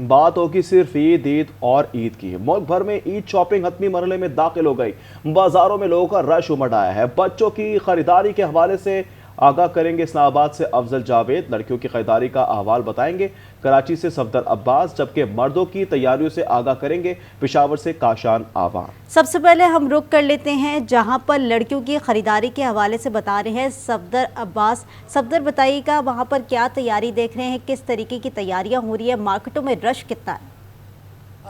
बात होगी सिर्फ ईद और ईद की। मुल्क भर में ईद शॉपिंग हतमी मरहले में दाखिल हो गई। बाजारों में लोगों का रश उमड़ आया है। बच्चों की खरीदारी के हवाले से आगाह करेंगे इस्लामाबाद से अफजल जावेद। लड़कियों की खरीदारी का अहवाल बताएंगे कराची से सफदर अब्बास, जबकि मर्दों की तैयारियों से आगाह करेंगे पेशावर से काशान आवाम। सबसे पहले हम रुक कर लेते हैं जहां पर लड़कियों की खरीदारी के हवाले से बता रहे हैं सफदर अब्बास। सफदर, बताइएगा वहां पर क्या तैयारी देख रहे हैं, किस तरीके की तैयारियां हो रही है, मार्केटों में रश कितना है?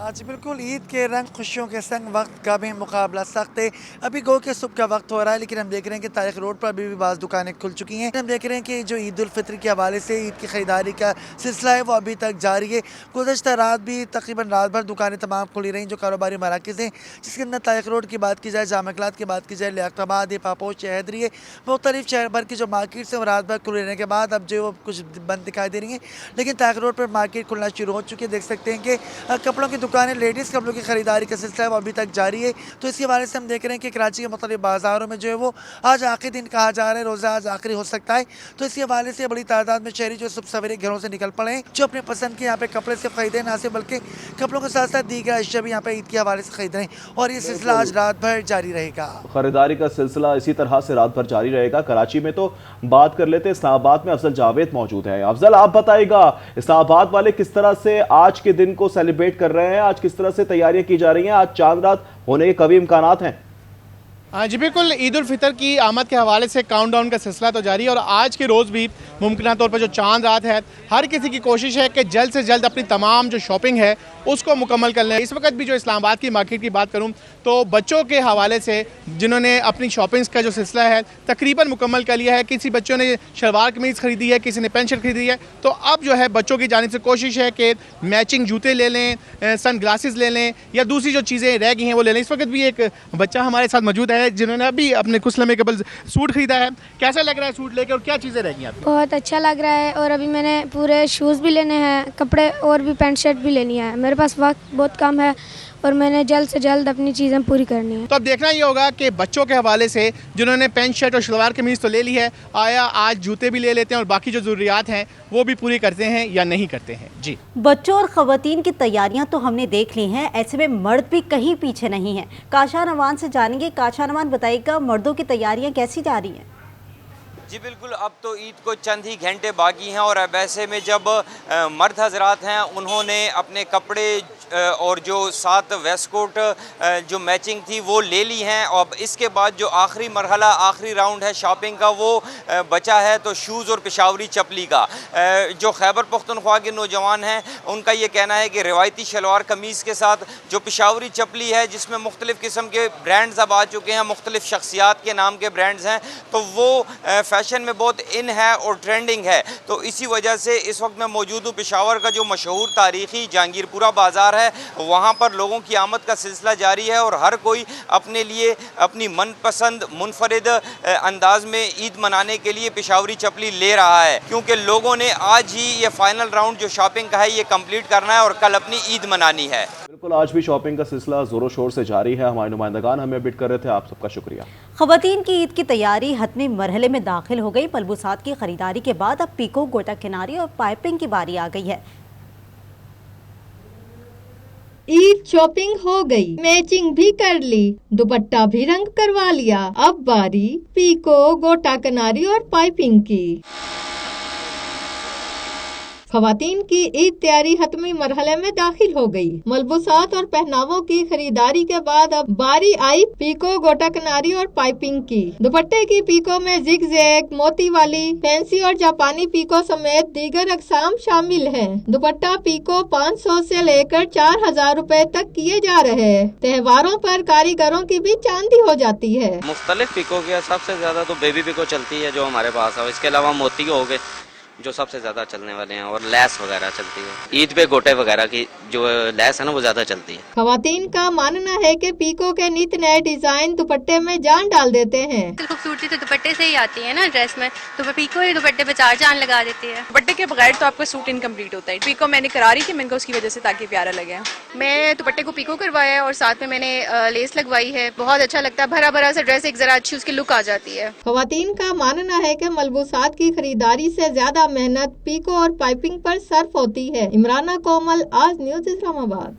जी बिल्कुल, ईद के रंग खुशियों के संग वक्त का भी मुकाबला सख्त है। अभी गो के सुबह का वक्त हो रहा है, लेकिन हम देख रहे हैं कि तारिक रोड पर अभी भी बाज़ दुकानें खुल चुकी हैं। हम देख रहे हैं कि जो ईद उल फितर के हवाले से ईद की ख़रीदारी का सिलसिला है वो अभी तक जारी है। गुज़श्ता रात भी तकरीबन रात भर दुकानें तमाम खुली रहीं जो कारोबारी मराकज़ हैं, जिसके अंदर तारिक रोड की बात की जाए, जामा कलात की बात की जाए, लियाकताबाद है, पापोश है, हैदरी है, मुख्तलिफ शहर भर की जो मार्केट्स हैं वो रात भर खुले रहने के बाद अब जो कुछ बंद दिखाई दे रही हैं। लेकिन तारिक रोड पर मार्केट खुलना शुरू हो चुकी है। देख सकते हैं कि कपड़ों की दुकानें, लेडीज़ कपड़ों की खरीदारी का सिलसिला है वो अभी तक जारी है। तो इसके हवाले से हम देख रहे हैं कि कराची के मुख्तलिफ बाज़ारों में जो है वो आज आखिरी दिन कहा जा रहा है, रोज़ा आज आखिरी हो सकता है। तो इसी हवाले से बड़ी तादाद में शहरी जो सुबह सवेरे घरों से निकल पड़े हैं, जो अपने पसंद के यहाँ पे कपड़े से खरीदे ना सिर्फ बल्कि कपड़ों के साथ साथ दीगर अशिया भी यहाँ पे ईद के हवाले से खरीद रहे हैं और ये सिलसिला आज रात भर जारी रहेगा। खरीदारी का सिलसिला इसी तरह से रात भर जारी रहेगा। कराची में तो बात कर लेते हैं, इस्लामाबाद में अफजल जावेद मौजूद है। अफजल, आप बताइएगा इस्लामाबाद वाले किस तरह से आज के दिन को सेलिब्रेट कर रहे हैं, आज किस तरह से तैयारियां की जा रही हैं, आज चांद रात होने के कभी इम्कानात हैं? हाँ जी बिल्कुल, ईद उल फितर की आमद के हवाले से काउंटडाउन का सिलसिला तो जारी है और आज के रोज़ भी मुमकिन तौर पर जो चांद रात है, हर किसी की कोशिश है कि जल्द से जल्द अपनी तमाम जो शॉपिंग है उसको मुकम्मल कर लें। इस वक्त भी जो इस्लामाबाद की मार्केट की बात करूं तो बच्चों के हवाले से जिन्होंने अपनी शॉपिंग्स का जो सिलसिला है तकरीबन मुकम्मल कर लिया है। किसी बच्चों ने शलवार कमीज़ खरीदी है, किसी ने पेंट शर्ट खरीदी है, तो अब जो है बच्चों की जानिब से कोशिश है कि मैचिंग जूते ले लें, सन ग्लासेस ले लें या दूसरी जो चीज़ें रह गई हैं वो ले लें। इस वक्त भी एक बच्चा हमारे साथ मौजूद है जिन्होंने अभी अपने कुछ लम्हे कबल सूट खरीदा है। कैसा लग रहा है सूट लेकर और क्या चीज़ें रह गई हैं? बहुत अच्छा लग रहा है और अभी मैंने पूरे शूज़ भी लेने हैं, कपड़े और भी पैंट शर्ट भी लेनी है। मेरे पास वक्त बहुत कम है और मैंने जल्द से जल्द अपनी चीज़ें पूरी करनी है। तो अब देखना ये होगा कि बच्चों के हवाले से जिन्होंने पैंट शर्ट और शलवार कमीज़ तो ले ली है, आया आज जूते भी ले लेते हैं और बाकी जो ज़रूरियात हैं वो भी पूरी करते हैं या नहीं करते हैं। जी, बच्चों और ख़वातीन की तैयारियां तो हमने देख ली हैं, ऐसे में मर्द भी कहीं पीछे नहीं है। काशान अवान से जानेंगे। काशान अवान, बताइएगा मर्दों की तैयारियां कैसी जा रही हैं? जी बिल्कुल, अब तो ईद को चंद ही घंटे बाकी हैं और अब ऐसे में जब मर्द हजरात हैं उन्होंने अपने कपड़े और जो साथ वेस्ट कोट जो मैचिंग थी वो ले ली हैं। और इसके बाद जो आखिरी मरहला, आखिरी राउंड है शॉपिंग का वो बचा है, तो शूज़ और पेशावरी चपली का। जो खैबर पख्तूनख्वा के नौजवान हैं उनका ये कहना है कि रिवायती शलवार कमीज़ के साथ जो पेशावरी चपली है जिसमें मुख्तलिफ़ किस्म के ब्रांड्स अब आ चुके हैं, मुख्तलिफ़ शख्सियात के नाम के ब्रांड्स हैं, तो वो फैशन में बहुत इन है और ट्रेंडिंग है। तो इसी वजह से इस वक्त मैं मौजूद हूँ पेशावर का जो मशहूर तारीख़ी जहांगीरपुरा बाज़ार है, वहाँ पर लोगों की आमद का सिलसिला जारी है और हर कोई अपने लिए अपनी मनपसंद मुनफरिद अंदाज में ईद मनाने के लिए पेशावरी चपली ले रहा है, क्योंकि लोगों ने आज ही ये फाइनल राउंड जो शॉपिंग का है ये कंप्लीट करना है और कल अपनी ईद मनानी है। बिल्कुल, आज भी शॉपिंग का सिलसिला जोरों शोर से जारी है। हमारे नुमाइंदगान हमें अपडेट कर रहे थे, आप सबका शुक्रिया। ख़वातीन की ईद की तैयारी हतमी मरहले में दाखिल हो गई। मलबूसात की खरीदारी के बाद अब पीको, गोटा किनारी और पाइपिंग की बारी आ गई है। ईद शॉपिंग हो गई, मैचिंग भी कर ली, दुपट्टा भी रंग करवा लिया। अब बारी पीको, गोटा किनारी और पाइपिंग की। खवातीन की ईद तैयारी हतमी मरहले में दाखिल हो गई। मलबूसात और पहनावों की खरीदारी के बाद अब बारी आई पीको, गोटा किनारी और पाइपिंग की। दुपट्टे की पीको में जिग जैग, मोती वाली, फैंसी और जापानी पीको समेत दीगर अकसाम शामिल हैं। दुपट्टा पीको 500 से लेकर 4000 रुपए तक किए जा रहे हैं। त्योहारों पर कारीगरों की भी चांदी हो जाती है। मुख्तलिफ पीको के सबसे ज्यादा तो बेबी पीको चलती है जो हमारे पास है, इसके अलावा मोती हो गए जो सबसे ज्यादा चलने वाले हैं और लैस वगैरह चलती है। ईद पे गोटे वगैरह की जो लैस है ना वो ज्यादा चलती है। खवातीन का मानना है कि पीको के नित नए डिजाइन दुपट्टे में जान डाल देते हैं। खूबसूरती तो दुपट्टे से ही आती है ना ड्रेस में, तो पीको ही दुपट्टे पे चार जान लगा देती है। दुपट्टे के बगैर तो आपका सूट इनकम्प्लीट होता है। पीको मैंने करा रही थी, मैंने उसकी वजह से ताकि प्यारा लगे। मैं दुपट्टे को पीको करवाया है और साथ में मैंने लेस लगवाई है। बहुत अच्छा लगता है, भरा भरा सा ड्रेस एक जरा अच्छी उसकी लुक आ जाती है। खवातीन का मानना है कि मलबूसात की खरीदारी से ज्यादा मेहनत पीको और पाइपिंग पर सर्फ होती है। इमराना कोमल, आज न्यूज़ इस्लामाबाद।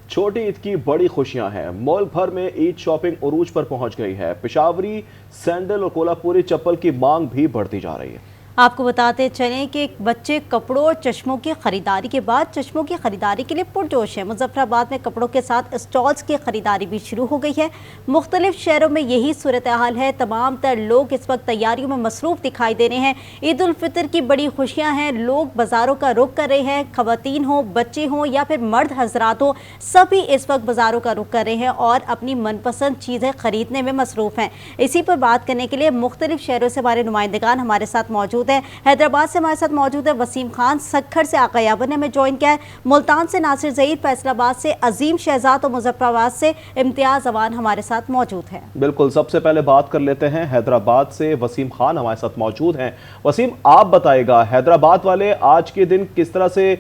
छोटी ईद की बड़ी खुशियां हैं। मुल्क भर में ईद शॉपिंग उरूज पर पहुंच गई है। पेशावरी सैंडल और कोल्हापुरी चप्पल की मांग भी बढ़ती जा रही है। आपको बताते चलें कि बच्चे कपड़ों और चश्मों की खरीदारी के बाद चश्मों की खरीदारी के लिए पुरजोश है। मुजफ्फराबाद में कपड़ों के साथ स्टॉल्स की खरीदारी भी शुरू हो गई है। मुख्तलिफ शहरों में यही सूरत हाल है। तमाम तर लोग इस वक्त तैयारियों में मसरूफ दिखाई दे रहे हैं। ईद उल फितर की बड़ी खुशियां हैं। लोग बाजारों का रुख कर रहे हैं। खवातीन हो, बच्चे हों या फिर मर्द हजरात हो, सभी इस वक्त बाजारों का रुख कर रहे हैं और अपनी मनपसंद चीज़ें खरीदने में मसरूफ हैं। इसी पर बात करने के लिए मुख्तलिफ शहरों से हमारे नुमाइंदगान हमारे साथ मौजूद है। हैदराबाद से हमारे साथ मौजूद है वसीम खान, सक्खर से आका याबर ने हमें ज्वाइन किया है, मुल्तान से नासिर ज़हीर, फैसलाबाद से अजीम शहजाद और मुजफ्फराबाद से इम्तियाज़ अवान हमारे साथ मौजूद हैं। बिल्कुल, सबसे पहले बात कर लेते हैं हैदराबाद से वसीम खान हमारे साथ मौजूद हैं। वसीम, आप बताइएगा हैदराबाद वाले आज के दिन किस तरह से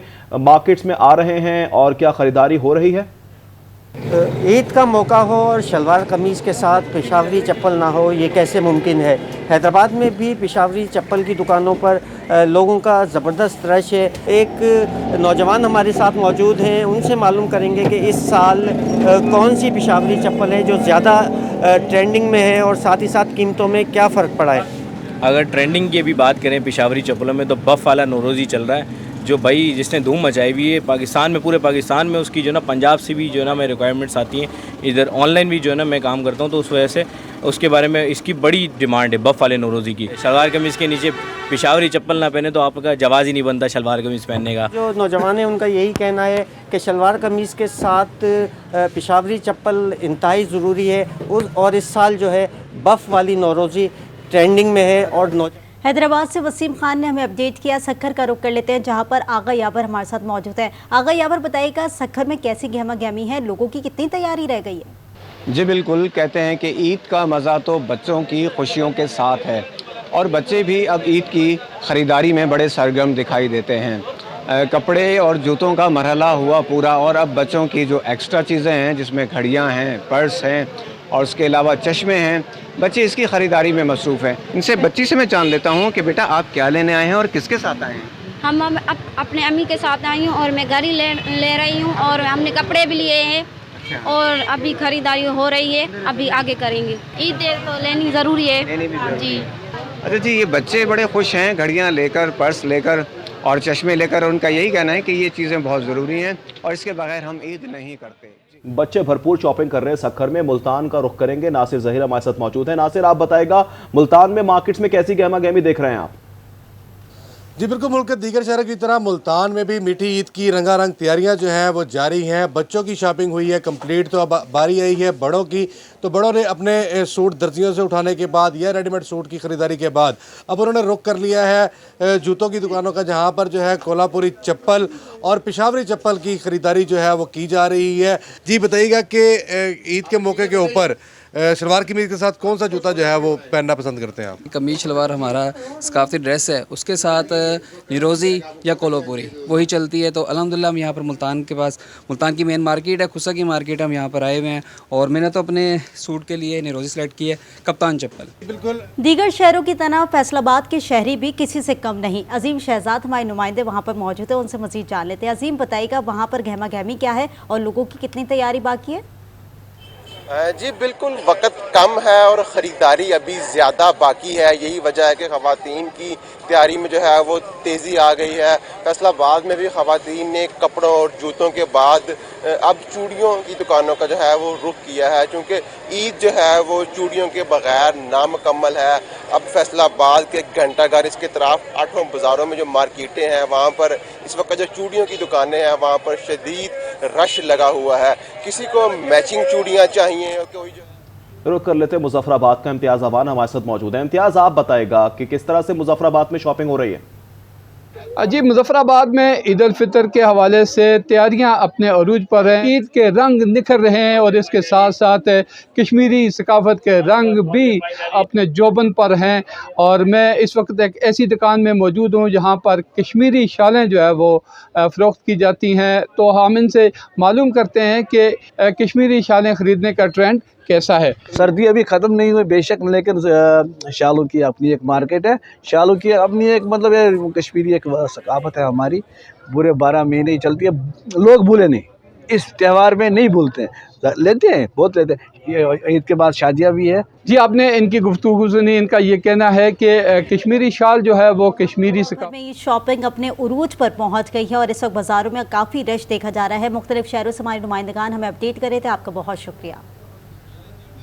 मार्केट्स में आ रहे हैं और क्या खरीदारी हो रही है? ईद का मौका हो और शलवार कमीज़ के साथ पेशावरी चप्पल ना हो, ये कैसे मुमकिन है। हैदराबाद में भी पेशावरी चप्पल की दुकानों पर लोगों का ज़बरदस्त रश है। एक नौजवान हमारे साथ मौजूद हैं, उनसे मालूम करेंगे कि इस साल कौन सी पेशावरी चप्पल है जो ज़्यादा ट्रेंडिंग में है और साथ ही साथ कीमतों में क्या फ़र्क पड़ा है। अगर ट्रेंडिंग की भी बात करें पेशावरी चप्पलों में तो बफ़ वाला नौरोज़ी चल रहा है, जो भाई जिसने धूम मचाई हुई है पाकिस्तान में, पूरे पाकिस्तान में। उसकी जो ना पंजाब से भी जो ना मैं रिक्वायरमेंट्स आती हैं, इधर ऑनलाइन भी जो है ना मैं काम करता हूँ, तो उस वजह से उसके बारे में इसकी बड़ी डिमांड है बफ़ वाले नौरोज़ी की। शलवार कमीज़ के नीचे पेशावरी चप्पल ना पहने तो आपका जवाज़ ही नहीं बनता शलवार कमीज़ पहनने का। जो नौजवान है उनका यही कहना है कि शलवार कमीज़ के साथ पेशावरी चप्पल इंतहाई ज़रूरी है और इस साल जो है बफ़ वाली नौरोज़ी ट्रेंडिंग में है। और हैदराबाद से वसीम खान ने हमें अपडेट किया। सक्खर का रुख कर लेते हैं जहां पर आगा याबर हमारे साथ मौजूद है। आगा याबर, बताइएगा सक्खर में कैसी गहमा गहमी है, लोगों की कितनी तैयारी रह गई है? जी बिल्कुल, कहते हैं कि ईद का मज़ा तो बच्चों की खुशियों के साथ है और बच्चे भी अब ईद की ख़रीदारी में बड़े सरगर्म दिखाई देते हैं। कपड़े और जूतों का मरहला हुआ पूरा और अब बच्चों की जो एक्स्ट्रा चीज़ें हैं जिसमें घड़ियाँ हैं, पर्स हैं और उसके अलावा चश्मे हैं, बच्चे इसकी ख़रीदारी में मसरूफ़ हैं। इनसे बच्ची से मैं जान लेता हूँ कि बेटा आप क्या लेने आए हैं और किसके साथ आए हैं? हम अपने अम्मी के साथ आई हूँ और मैं घड़ी ले रही हूँ और हमने कपड़े भी लिए हैं और अभी खरीदारी हो रही है, अभी आगे करेंगे। ईद तो लेनी ज़रूरी है जी। अच्छा जी, ये बच्चे बड़े खुश हैं घड़ियाँ लेकर, पर्स लेकर और चश्मे लेकर। उनका यही कहना है कि ये चीज़ें बहुत ज़रूरी हैं और इसके बगैर हम ईद नहीं करते। बच्चे भरपूर शॉपिंग कर रहे हैं सक्खर में। मुल्तान का रुख करेंगे, नासिर ज़हीर हमारे साथ मौजूद है। नासिर, आप बताएगा मुल्तान में मार्केट्स में कैसी गहमा गहमी देख रहे हैं आप? जी बिल्कुल, मुल्क के दीगर शहरों की तरह मुल्तान में भी मीठी ईद की रंगारंग तैयारियां जो हैं वो जारी हैं। बच्चों की शॉपिंग हुई है कंप्लीट, तो अब बारी आई है बड़ों की। तो बड़ों ने अपने सूट दर्जियों से उठाने के बाद या रेडीमेड सूट की ख़रीदारी के बाद अब उन्होंने रुख कर लिया है जूतों की दुकानों का, जहां पर जो है कोल्हापुरी चप्पल और पेशावरी चप्पल की ख़रीदारी जो है वो की जा रही है। जी बताइएगा कि ईद के मौके के ऊपर शलवार कमीज़ के साथ कौन सा जूता जो है वो पहनना पसंद करते हैं आप? कमीज शलवार हमारा सकाफती ड्रेस है, उसके साथ निरोज़ी या कोल्हापुरी वही चलती है। तो अल्हम्दुलिल्लाह हम यहाँ पर मुल्तान के पास, मुल्तान की मेन मार्केट है, खुसा की मार्केट, हम यहाँ पर आए हुए हैं और मैंने तो अपने सूट के लिए निरोज़ी सेलेक्ट की है, कप्तान चप्पल। बिल्कुल, दीगर शहरों की तरह फैसलाबाद के शहरी भी किसी से कम नहीं। अजीम शहजाद हमारे नुमाइंदे वहाँ पर मौजूद है, उनसे मज़ीद जान लेते हैं। अजीम, बताइएगा वहाँ पर गहमा गहमी क्या है और लोगों की कितनी तैयारी बाकी है? जी बिल्कुल, वक्त कम है और ख़रीदारी अभी ज़्यादा बाकी है। यही वजह है कि ख़वातीन की तैयारी में जो है वो तेज़ी आ गई है। फैसलाबाद में भी ख़वातीन ने कपड़ों और जूतों के बाद अब चूड़ियों की दुकानों का जो है वो रुख किया है, क्योंकि ईद जो है वो चूड़ियों के बगैर नामुकम्मल है। अब फैसलाबाद के घंटाघर, इसके तरफ 8 बाज़ारों में जो मार्केटें हैं वहाँ पर इस वक्त जो चूड़ियों की दुकानें हैं वहाँ पर शदीद रश लगा हुआ है। किसी को मैचिंग चूड़ियाँ चाहिए और कोई रुक कर लेते हैं मुजफ्फराबाद का। इम्तियाज़ अवान हमारे साथ मौजूद है। इम्तियाज़, आप बताएगा कि किस तरह से मुजफ्फराबाद में शॉपिंग हो रही है? जी, मुजफ्फराबाद में ईद उल फितर के हवाले से तैयारियां अपने अरूज पर हैं। ईद के रंग निखर रहे हैं और इसके साथ साथ कश्मीरी सकाफत के रंग भी अपने जोबन पर हैं। और मैं इस वक्त एक ऐसी दुकान में मौजूद हूं जहां पर कश्मीरी शालें जो है वो फ़रोख्त की जाती हैं। तो हम इनसे मालूम करते हैं कि कश्मीरी शालें ख़रीदने का ट्रेंड कैसा है? सर्दी अभी ख़त्म नहीं हुई बेशक, लेकिन शालों की अपनी एक मार्केट है, शालों की अपनी एक मतलब ये कश्मीरी एक सकाफत है हमारी, पूरे 12 महीने ही चलती है। लोग भूले नहीं, इस त्यौहार में नहीं भूलते हैं, लेते हैं, बहुत लेते हैं। ईद के बाद शादियाँ भी है। जी, आपने इनकी गुफ्तगू सुनी, इनका ये कहना है कि कश्मीरी शाल जो है वो कश्मीरी में ये शॉपिंग अपने उरूज पर पहुंच गई है और इस वक्त बाज़ारों में काफ़ी रश देखा जा रहा है। मुख्तलिफ शहरों से हमारे नुमाइंदगान हमें अपडेट कर रहे थे। आपका बहुत शुक्रिया।